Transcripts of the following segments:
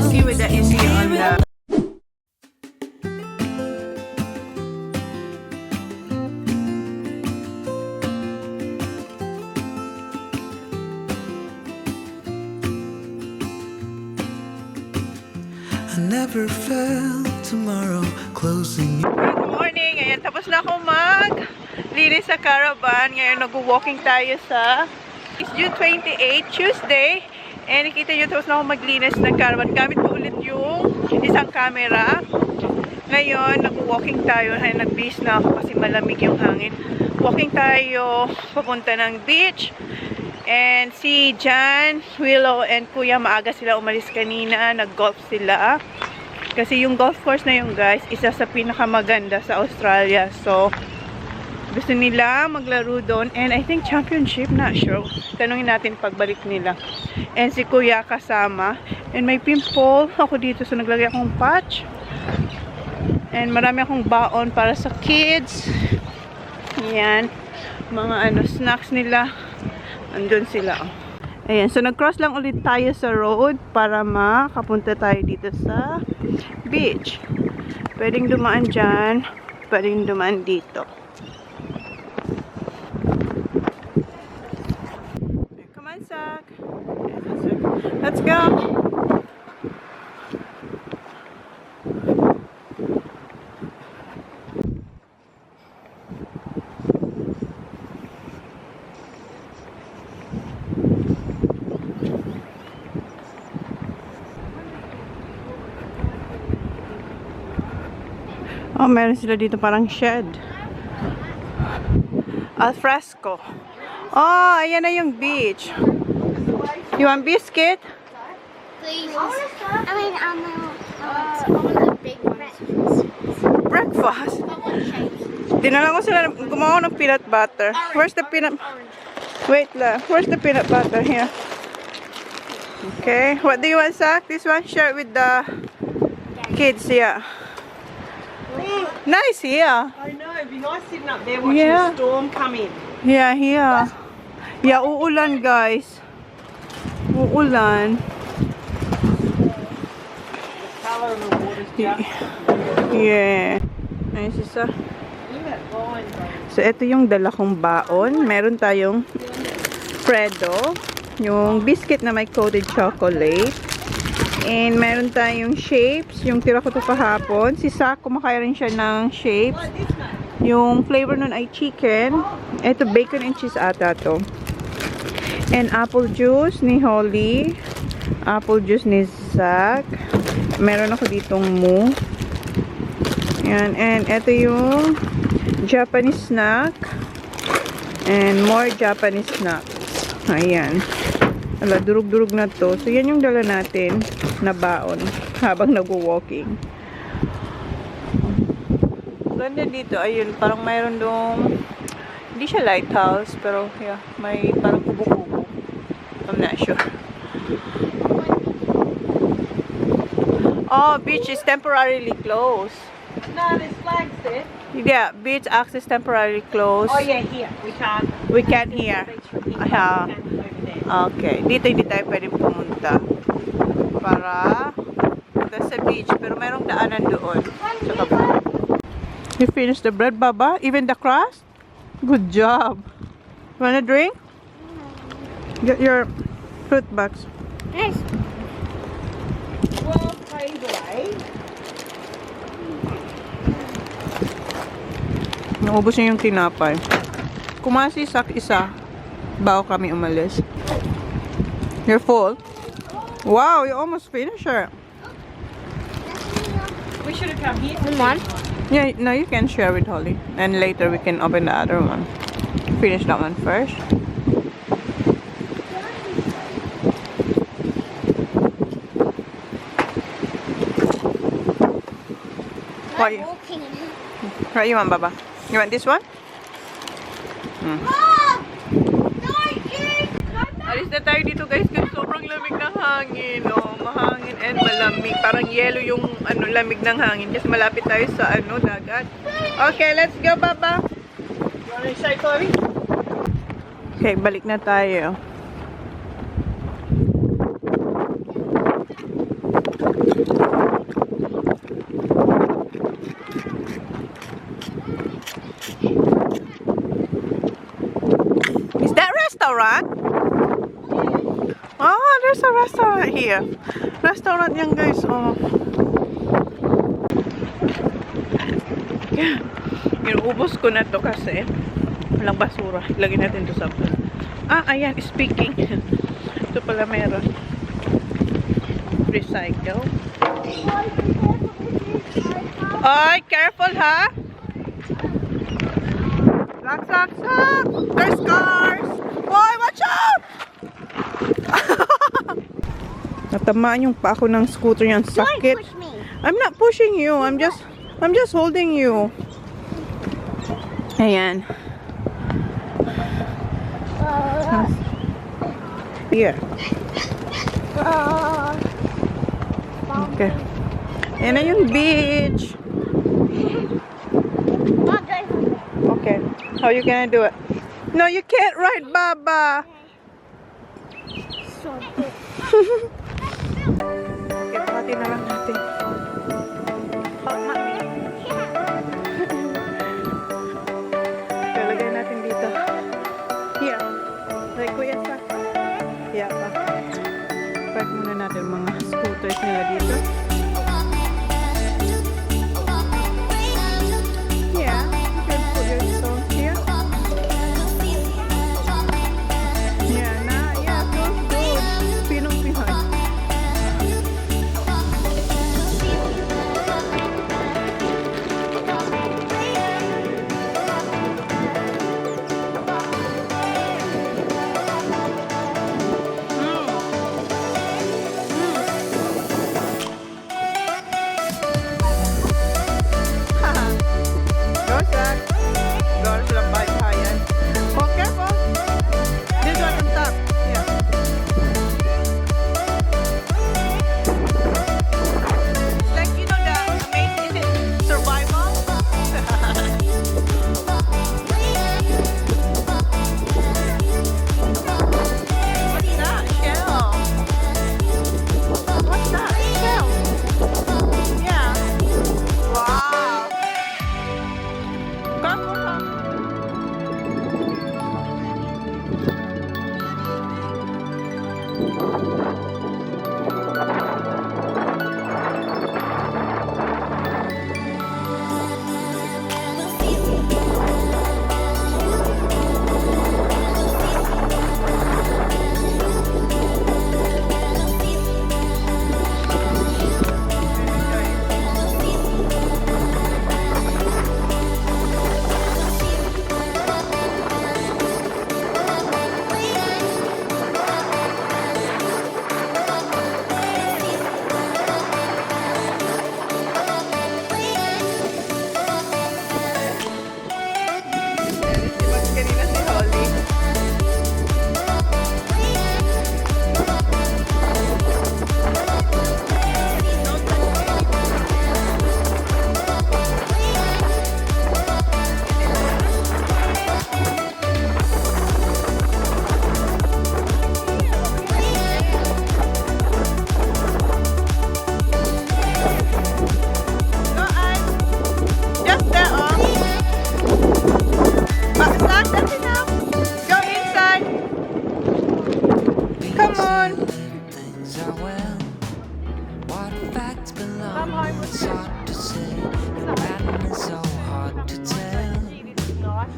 see with the AC on the... I never felt tomorrow closing. Good morning! Ayan, tapos na ako linis sa caravan. Ngayon, nag-walking tayo sa... It's June 28, Tuesday. And nakita nyo, tapos na ako maglinis ng caravan. Gamit ko ulit yung isang camera. Ngayon, nag-walking tayo. Nag-bis na ako kasi malamig yung hangin. Walking tayo papunta ng beach. And si Jan, Willow, and Kuya, maaga sila umalis kanina. Nag-golf sila. Kasi yung golf course na yung guys, isa sa pinakamaganda sa Australia. So, gusto nila maglaro doon. And I think championship, not sure. Tanungin natin pagbalik nila. And si Kuya kasama. And may pimple ako dito. So, naglagay akong patch. And marami akong baon para sa kids. Yan. Mga snacks nila. Andun sila. Ayan. So, nag-cross lang ulit tayo sa road para makapunta tayo dito sa beach. Pwedeng dumaan dyan. Pwedeng dumaan dito. Come on, Zach. Let's go. Oh, meron sila dito parang shed. Al fresco. Oh, ayan na yung beach. You want biscuit? Please. I mean, I want the big ones. Breakfast? Dinala ko sila gumawa ng peanut butter. Where's the peanut? Wait lang. Where's the peanut butter? Here. Okay. What do you want, Zach? This one? Share it with the kids, yeah. Nice here. I know, it'd be nice sitting up there watching Yeah. the storm come in. Yeah, here. Yeah, uulan, guys. Uulan. The colour of the water's just... Yeah. Nice isa. Look at that line, though. So, ito yung dala kong baon. Meron tayong Fredo. Yung biscuit na may coated chocolate. And meron tayong shapes. Yung tira ko to kahapon. Si Sak, kumakain rin siya ng shapes. Yung flavor nun ay chicken. Ito, bacon and cheese ata to. And apple juice ni Holly. Apple juice ni Zach. Meron ako ditong mu. Yan. And ito yung Japanese snack. And more Japanese snacks. Ayan. Ala, durug-durug na to. So, yan yung dala natin na baon habang nag-walking. Ganda dito. Ayun, parang mayroon dong hindi siya lighthouse, pero yeah, may parang kubo-kubo. I'm not sure. Oh, beach is temporarily closed. No, there's flags there. Yeah, beach access temporarily closed. Oh yeah, here. We can't. We can't here. Beach from here. Yeah. We can over there. Okay. Dito hindi tayo pwedeng pumunta para punta sa beach. Pero merong daanan doon. Sa kabila. You finished the bread, Baba? Even the crust? Good job. Wanna drink? Get your fruit box. Nice. Well played away. Naubos niya yung tinapay. Kumasi sak isa. Bago kami umalis. You're full? Wow, you almost finished it. We should have come here. One. Yeah, no, you can share with Holly. And later we can open the other one. Finish that one first. What you, Walking. what you want, Baba? You want this one? Mom! No, Alis na tayo dito guys kasi sobrang lamig ng hangin. Oh, mahangin and malamig. Parang yellow yung lamig ng hangin kasi malapit tayo sa dagat. Okay, let's go, Baba. You want to say, Chloe? Okay, balik na tayo. Is that restaurant? Oh, there's a restaurant here. Restaurant yan, guys. Oh. Inuubos ko na to kasi walang basura. Lagyan natin to sa ayan, speaking. Ito pala meron. Recycle. Ay, careful ha. Lock. There's cars. Boy, watch out! Natamaan yung pa ako ng scooter niyan. Sakit. Push me. I'm not pushing you. I'm just holding you. Ayan. Here. Okay. Ayan na yung beach. Okay. How you gonna do it? No, you can't ride, Baba. So good. Okay, pati na lang natin. Hot, mami. Okay, lagyan natin dito. Here. Like Kuya sa. Yeah, pa. Park muna natin mga scooters nila dito. Yeah, you can put your stones here. Yeah, feels good. Pinong-pihan.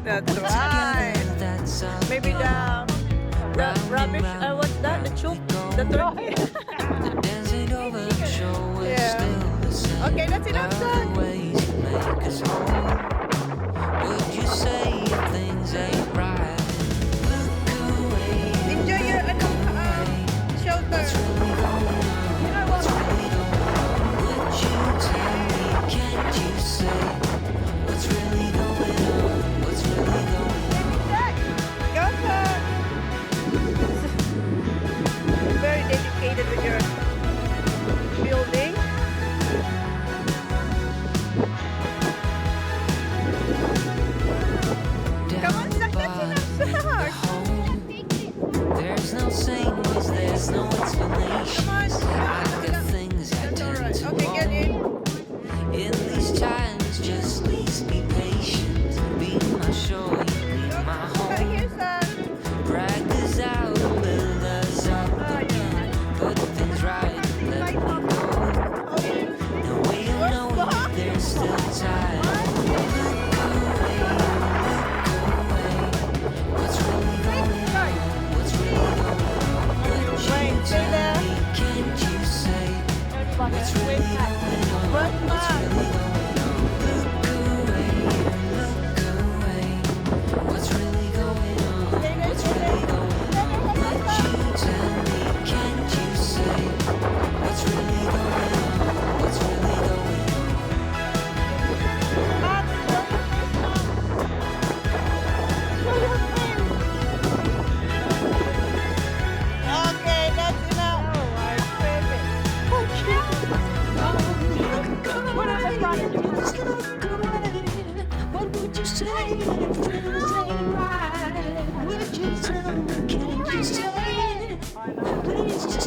That's right. Maybe the rubbish. What's that? The chook? The turkey? Yeah. Okay, that's enough, son. Enjoy your shelter. Very dedicated with your building. Come on, Zach, that's enough, Zach. There's no saying, there's no explanation.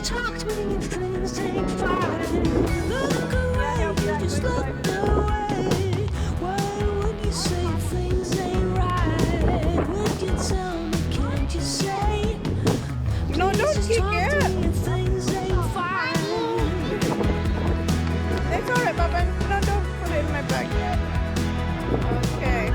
talk to me if things ain't fine. Look away, you just look away. Why would you say things ain't right? Would you tell me, can't you say? No, don't Just kick talk to it. me if things ain't fine. It's alright, Papa. No, don't put it in my bag yet. Okay.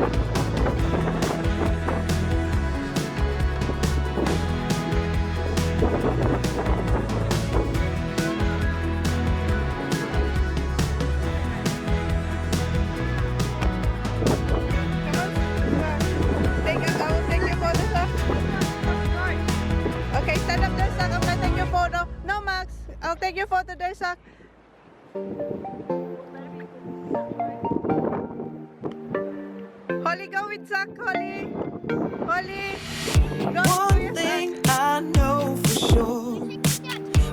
I will take your photo, sir. Okay, stand up there, Sak. I'm gonna take your photo. No, Max. I'll take your photo there, Sak. Holly, go with Sak. Holly. Holly. Go One with thing I know for sure,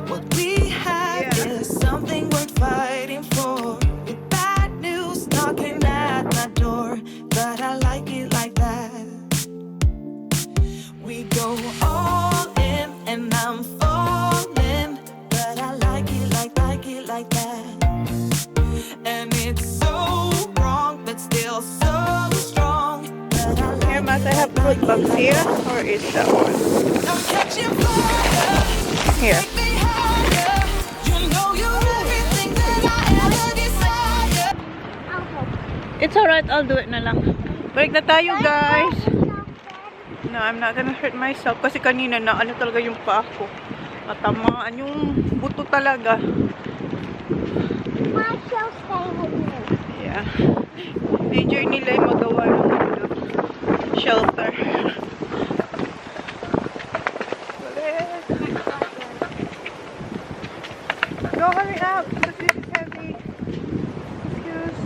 what we have is something worth fighting for. With bad news knocking at my door, but I like it like that. We go all in and I'm falling, but I like it like that. And it's so wrong, but still so strong. But I like Here, Max, I have fruit box here. Or is that one? I'm catching fire. Here. Take me higher. You know you're everything that I ever desire. It's alright, I'll do it na lang. Balik na tayo, guys. No, I'm not gonna hurt myself. Kasi kanina na ano talaga yung paa ko. Matamaan yung buto talaga. My shall stay with me. Yeah. Major nila yung magawa ng ano, shelter. Balik. Go, hurry up. This is heavy. Excuse.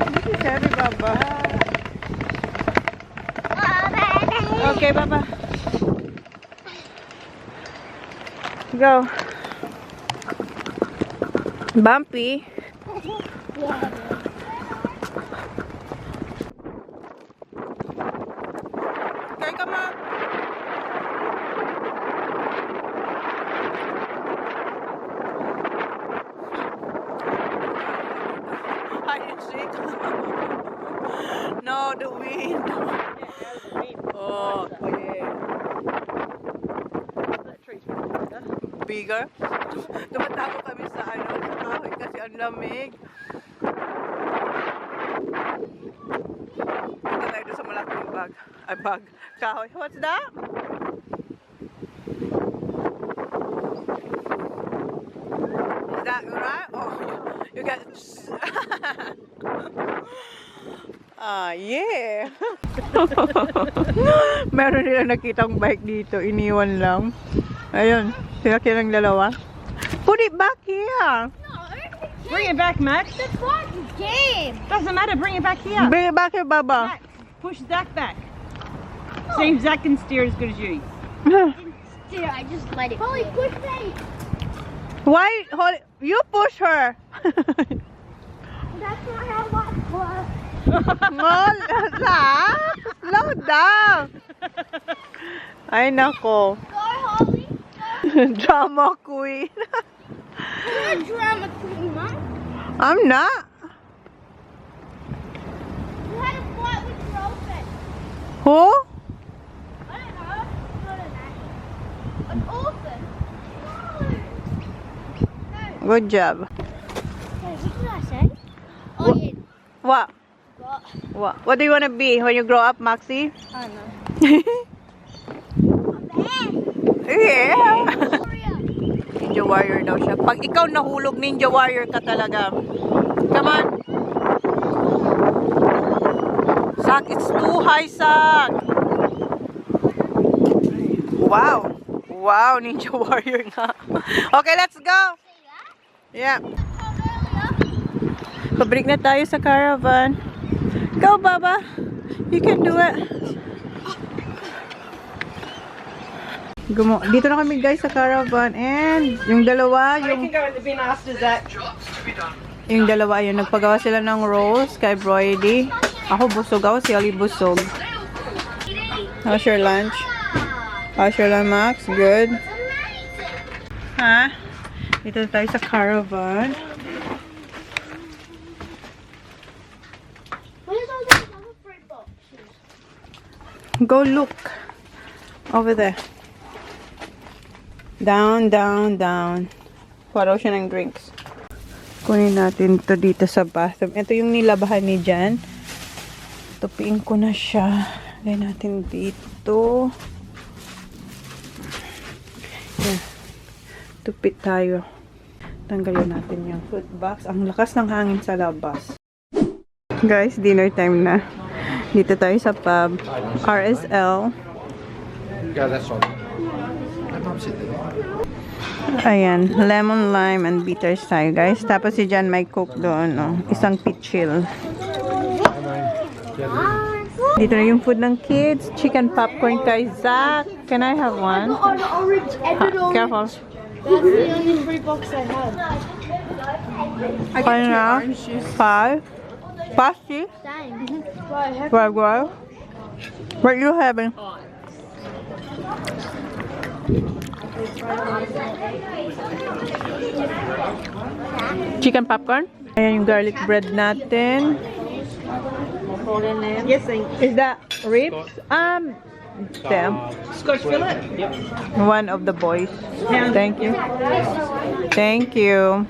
This is heavy, Baba. Okay, Baba. Go. Bumpy. Okay, come on. Hide and seek. No, the wind. Oh, yeah. Bigger. Tumatako kami sa ano, sa kahoy kasi ang lamig. Punta tayo doon sa malaking bag. Ay, bag. Kahoy. What's that? Is that right? Oh, you got... yeah. Meron nila nakitang bike dito. Iniwan lang. Ayun. Sila kilang dalawa. Put it back here. Bring it back, Max. The fucking game. Doesn't matter. Bring it back here. Bring it back here, Baba. Max, push Zach back. See if Zach can steer as good as you. Dude, I just let it. Holy, push me. Why? You push her. That's not how I was. Slow down. Ay, nako. Go, Holly. Drama queen. You're a drama queen, Mom. I'm not. You had a fight with your girlfriend. Who? I don't know. Not an animal. An orphan. No. Good job. Hey, what did I say? Oh, yeah. What? What? What do you want to be when you grow up, Maxie? I don't know. Yeah. Warrior. Ninja warrior daw siya. Pag ikaw nahulog, ninja warrior ka talaga. Come on. Sak, it's too high, Sak. Wow. Wow, ninja warrior nga. Okay, let's go. Yeah. Pabrik na tayo sa caravan. Go, Baba. You can do it. Dito na kami, guys, sa caravan. And yung dalawa, I can go in the bin after Zach. yung dalawa, yun, nagpagawa sila ng rolls kay Brody. Ako busog. Ako si Ali busog. How's your lunch? How's your lunch, Max? Good? Ha? Dito tayo sa caravan. Where's all those other fruit boxes? Go look. Over there. Down, down, down. Para siya ng drinks. Kunin natin to dito sa bathroom. Ito yung nilabahan ni Jan. Tupiin ko na siya. Lagay natin dito. Yan. Tupit tayo. Tanggalin natin yung food box. Ang lakas ng hangin sa labas. Guys, dinner time na. Dito tayo sa pub. RSL. Yeah, that's all. Ayan. Lemon, lime, and bitters tayo, guys. Tapos si Jan may coke doon. Oh. Isang pichil. Dito na yung food ng kids. Chicken popcorn kay Zach. Can I have one? Oh, the orange Careful. That's the only fruit box I have. Kaya na? 5. Pasty? Same. Right, have Well. What you having? Chicken popcorn? Ayan yung garlic bread natin. Yes, Is that ribs? Them. Scotch fillet. Yep. One of the boys. Thank you. Thank you.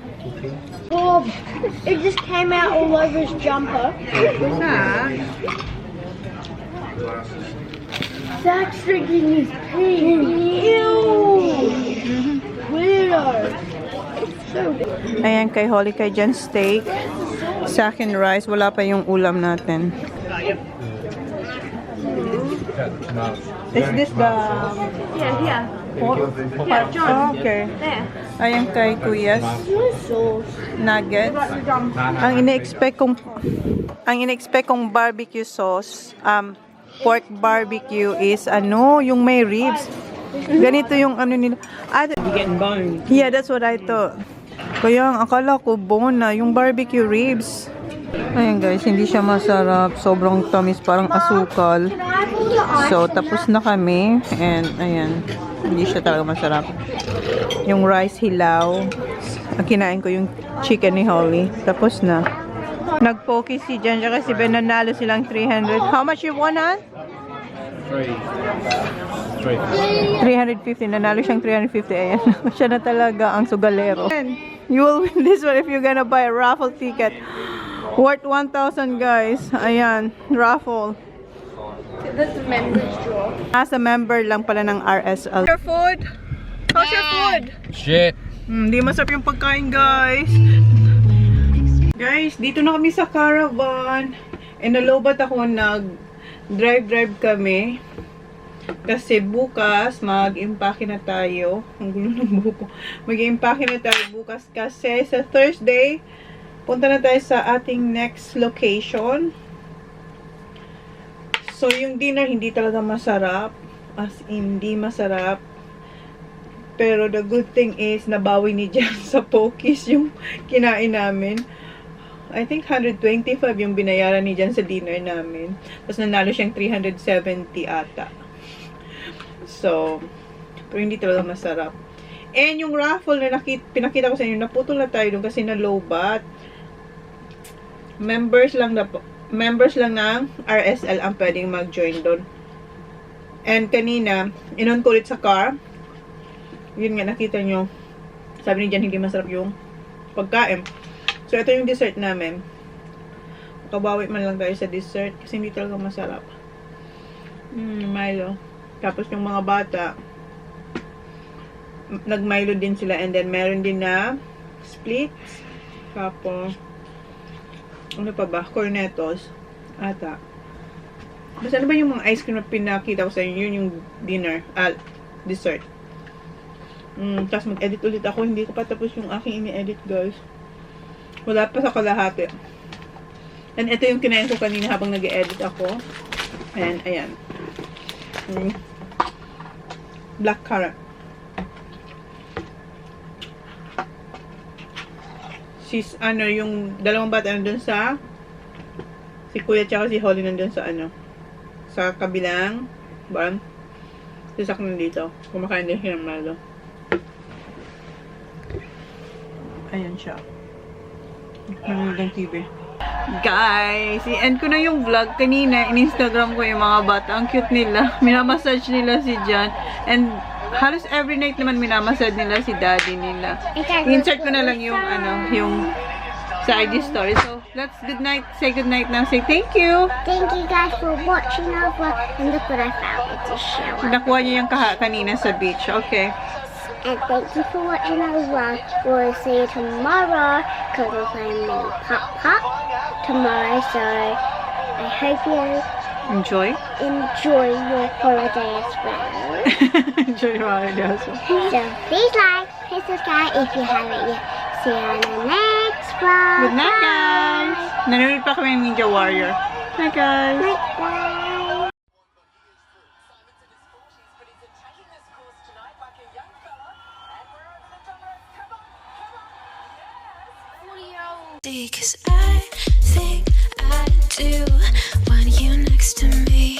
Oh, it just came out all over his jumper. Zach's drinking his pee. Ew! Weirdo. So Ayan kay Holly, kay Jan steak. Sa akin rice. Wala pa yung ulam natin. Is this the... yeah. pork? Oh, okay. There. Ayan kay Kuya's nuggets. Ang ine-expect kong barbecue sauce, pork barbecue is yung may ribs. Ganito yung nila. You're getting bone. Yeah, that's what I thought. Kaya akala ko bone na yung barbecue ribs. Ayan guys, hindi siya masarap. Sobrang tamis, parang asukal. So, tapos na kami. And, ayan. Hindi siya talaga masarap. Yung rice hilaw. Kinain ko yung chicken ni Holly. Tapos na. Nag-focus si Jan kasi nanalo silang 300. How much you won on? 350. Nanalo siyang 350. Ayan. Siya na talaga ang sugalero. You will win this one if you're gonna buy a raffle ticket. Worth 1,000 guys. Ayan. Raffle. That's a member's draw. Nasa member lang pala ng RSL. Your food? How's your food? Shit. Hindi masarap yung pagkain, guys. Guys, dito na kami sa caravan. And nalobat ako, nag-drive kami. Kasi bukas, mag-impake na tayo. Ang gulo ng buko. Mag-impake na tayo bukas kasi sa Thursday, punta na tayo sa ating next location. So, yung dinner, hindi talaga masarap. As in, hindi masarap. Pero the good thing is, nabawi ni Jan sa Pokis yung kinain namin. I think 125 yung binayaran ni Jan sa dinner namin. Tapos nanalo siyang 370 ata. So, pero hindi talaga masarap. And yung raffle na pinakita ko sa inyo, naputol na tayo doon kasi na-lowbat. Members lang ng RSL ang pwedeng mag-join doon. And kanina, inon ko ulit sa car. Yun nga, nakita nyo. Sabi ni Jan, hindi masarap yung pagkain. So, ito yung dessert namin. Makabawi man lang tayo sa dessert kasi hindi talaga masarap. Milo. Tapos yung mga bata, nag-Milo din sila. And then, meron din na splits. Tapos, ano pa ba? Cornetos. Ata. Basta ano ba yung mga ice cream na pinakita ko sa inyo? Yun yung dinner. Dessert. Tapos mag-edit ulit ako. Hindi ko pa tapos yung aking ini-edit, guys. Wala pa sa kalahati. And ito yung kinain ko kanina habang nag-edit ako. And, ayan. Black currant. Yung dalawang bata nandun sa Si Kuya tsaka si Holly nandun sa ano, sa kabilang barn. Si Sak nandito. Kumakain din siya ng malo. Ayan siya. Nanonood ng TV. Guys, i-end ko na yung vlog. Kanina, in-Instagram ko yung mga bata. Ang cute nila. Minamassage nila si John. And halos every night naman minamassage nila si daddy nila. Insert ko na lang yung ano, yung sa IG story. So, let's good night. Say good night now. Say thank you. Thank you guys for watching our vlog. And look what I found with this shower. Nakuha niya yung kanina sa beach. Okay. And thank you for watching our vlog. We'll see you tomorrow because we're playing mini pop tomorrow. So I hope you Enjoy. enjoy your holiday as well. Enjoy your holiday also. So please like, please subscribe if you haven't yet. See you on the next vlog. Good night, guys. Nanonood pa kami ng Ninja Warrior. Hi, guys. Night, bye. Cause I think I do want you next to me.